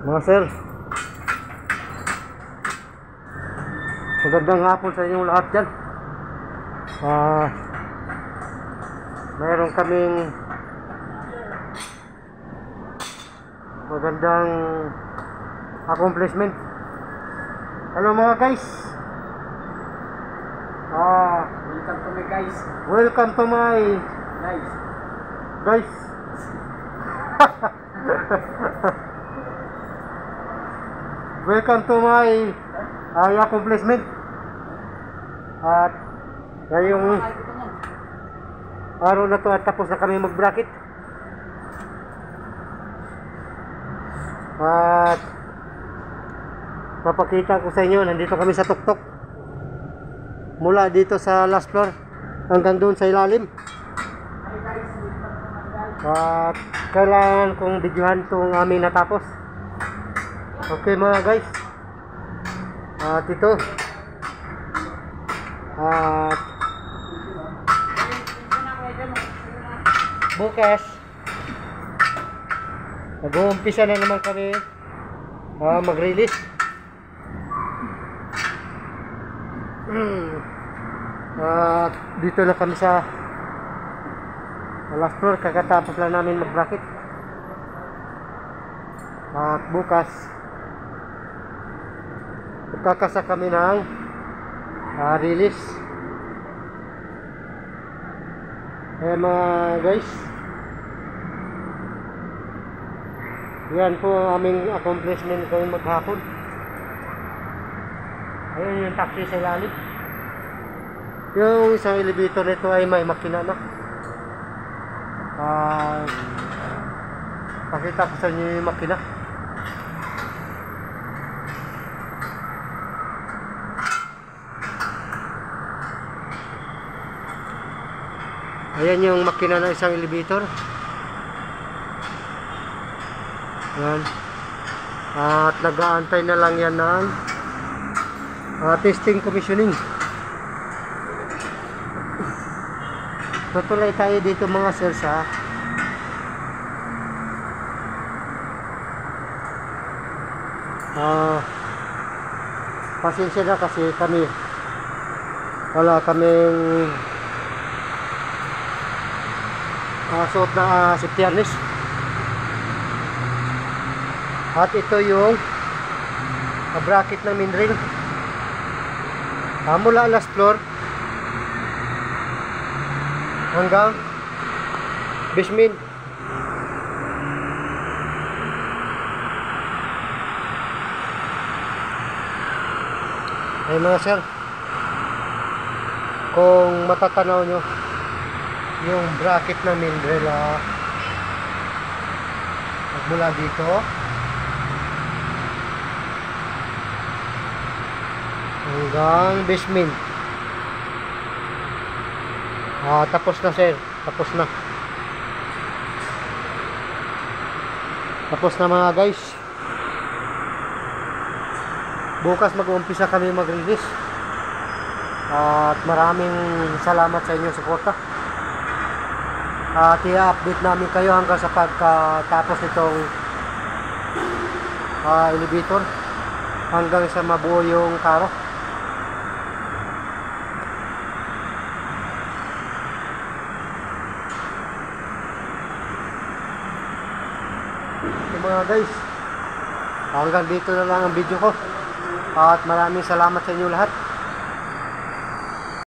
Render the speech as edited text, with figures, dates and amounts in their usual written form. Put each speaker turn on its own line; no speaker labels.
Mga sir, magandang hapon sa inyong lahat dyan. Mayroon kaming magandang accomplishment. Hello mga guys.
Welcome to my guys.
Welcome to my guys. Welcome to my accomplishment. At ngayong araw na to at tapos na kami mag-bracket. At papakita ko sa inyo, nandito kami sa tuktok. Mula dito sa last floor hanggang doon sa ilalim. At kailangan kong videohan itong aming natapos. Okay mga guys. At ito. At bukas mag-uumpisa na naman kami mag-release. At dito na kami sa last floor, kakatapos lang namin mag-bracket. At bukas magkakasa kami ng release. Mga guys, yan po ang aming accomplishment ngayong maghapon. Ayun yung taxi sa ilalim. Yung isang elevator nito ay may makina na. Pakita ko sa inyo yung makina. Ayan yung makina ng isang elevator. Yan. At nag-aantay na lang yan ng testing commissioning. Tutuloy tayo dito mga sir sa pasensya na kasi kami wala kaming suot na safety harness. At ito yung bracket ng main ring mula last floor hanggang basement. Ay mga sir, kung matatanaw nyo yung bracket ng mindrel mula dito hanggang basement. Tapos na sir, tapos na mga guys. Bukas mag-uumpisa kami mag-release. At maraming salamat sa inyong suporta. At i-update namin kayo hanggang sa pagkatapos nitong elevator hanggang sa mabuo yung karo. Mga guys, hanggang dito na lang ang video ko at maraming salamat sa inyo lahat.